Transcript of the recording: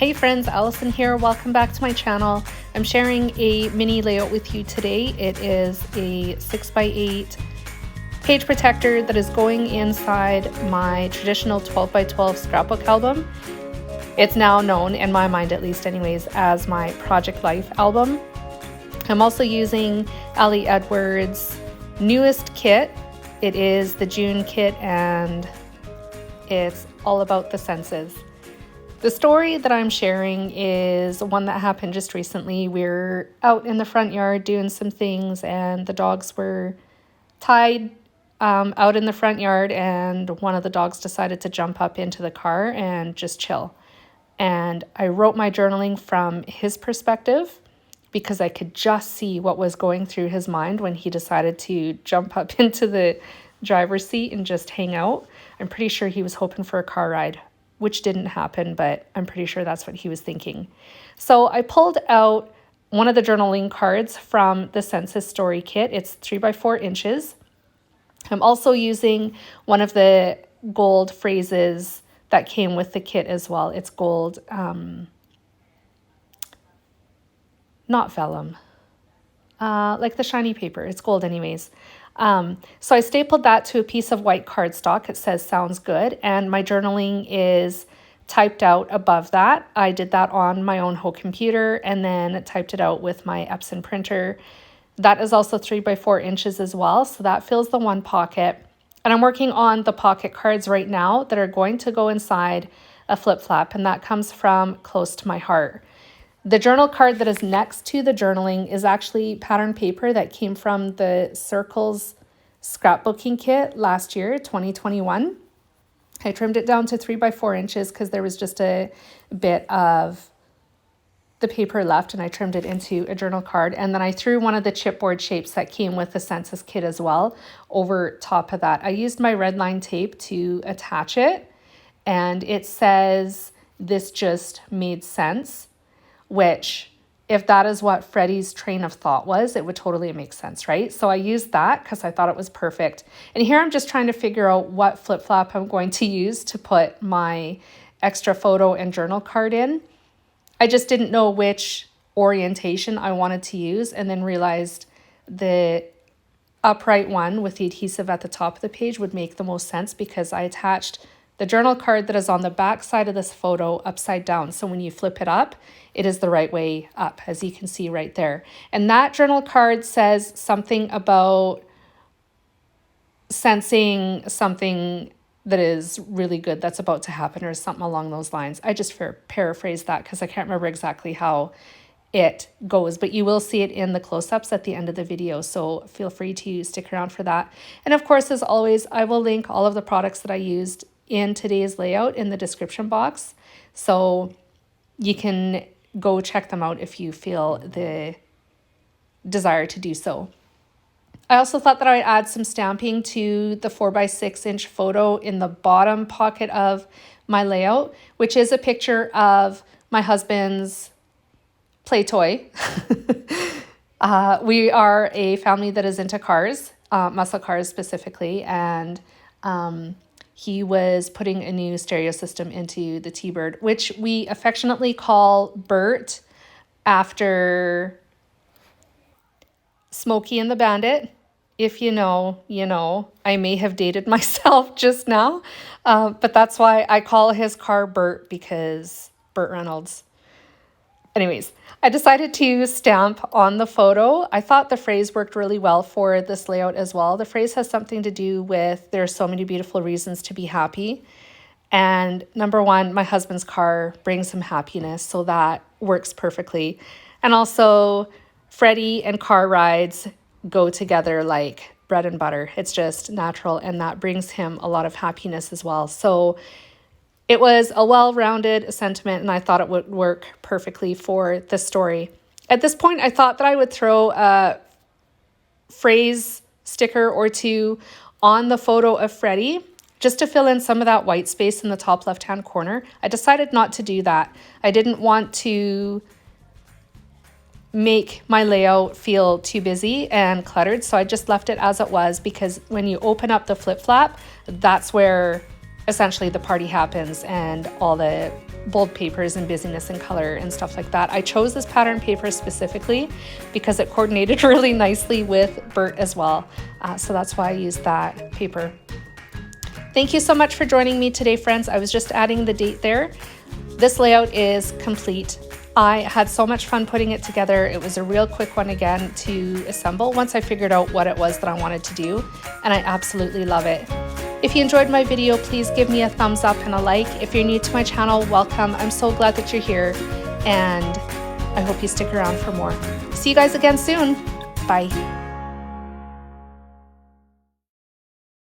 Hey friends, Allison here. Welcome back to my channel. I'm sharing a mini layout with you today. It is a 6x8 page protector that is going inside my traditional 12x12 scrapbook album. It's now known, in my mind at least anyways, as my Project Life album. I'm also using Ali Edwards' newest kit. It is the June kit and it's all about the senses. The story that I'm sharing is one that happened just recently. We're out in the front yard doing some things and the dogs were tied out in the front yard, and one of the dogs decided to jump up into the car and just chill. And I wrote my journaling from his perspective because I could just see what was going through his mind when he decided to jump up into the driver's seat and just hang out. I'm pretty sure he was hoping for a car ride, which didn't happen, but I'm pretty sure that's what he was thinking. So I pulled out one of the journaling cards from the Census Story Kit. It's 3x4 inches. I'm also using one of the gold phrases that came with the kit as well. It's gold, not vellum, like the shiny paper. It's gold anyways. So I stapled that to a piece of white cardstock. It says sounds good, and my journaling is typed out above that. I did that on my own home computer and then typed it out with my Epson printer. That is also 3x4 inches as well, so that fills the one pocket. And I'm working on the pocket cards right now that are going to go inside a flip flap, and that comes from Close to My Heart. The journal card that is next to the journaling is actually pattern paper that came from the Circles scrapbooking kit last year, 2021. I trimmed it down to 3x4 inches because there was just a bit of the paper left, and I trimmed it into a journal card. And then I threw one of the chipboard shapes that came with the census kit as well over top of that. I used my red line tape to attach it, and it says, "This just made sense." Which, if that is what Freddie's train of thought was, it would totally make sense, right? So I used that because I thought it was perfect. And here I'm just trying to figure out what flip-flap I'm going to use to put my extra photo and journal card in. I just didn't know which orientation I wanted to use, and then realized the upright one with the adhesive at the top of the page would make the most sense because I attached the journal card that is on the back side of this photo upside down. So when you flip it up, it is the right way up, as you can see right there. And that journal card says something about sensing something that is really good that's about to happen, or something along those lines. I just paraphrased that because I can't remember exactly how it goes, but you will see it in the close-ups at the end of the video, so feel free to stick around for that. And of course, as always, I will link all of the products that I used in today's layout in the description box, so you can go check them out if you feel the desire to do so. I also thought that I'd add some stamping to the 4x6 inch photo in the bottom pocket of my layout, which is a picture of my husband's play toy. We are a family that is into cars, muscle cars specifically, and he was putting a new stereo system into the T-Bird, which we affectionately call Bert after Smokey and the Bandit. If you know, you know. I may have dated myself just now, but that's why I call his car Bert, because Burt Reynolds. Anyways, I decided to stamp on the photo. I thought the phrase worked really well for this layout as well. The phrase has something to do with there are so many beautiful reasons to be happy. And number one, my husband's car brings him happiness, so that works perfectly. And also, Freddie and car rides go together like bread and butter. It's just natural, and that brings him a lot of happiness as well. So it was a well-rounded sentiment, and I thought it would work perfectly for the story. At this point, I thought that I would throw a phrase sticker or two on the photo of Freddie, just to fill in some of that white space in the top left-hand corner. I decided not to do that. I didn't want to make my layout feel too busy and cluttered, so I just left it as it was, because when you open up the flip-flap, that's where essentially the party happens and all the bold papers and busyness and color and stuff like that. I chose this pattern paper specifically because it coordinated really nicely with Bert as well. So that's why I used that paper. Thank you so much for joining me today, friends. I was just adding the date there. This layout is complete. I had so much fun putting it together. It was a real quick one again to assemble once I figured out what it was that I wanted to do, and I absolutely love it. If you enjoyed my video, please give me a thumbs up and a like. If you're new to my channel, welcome. I'm so glad that you're here, and I hope you stick around for more. See you guys again soon. Bye.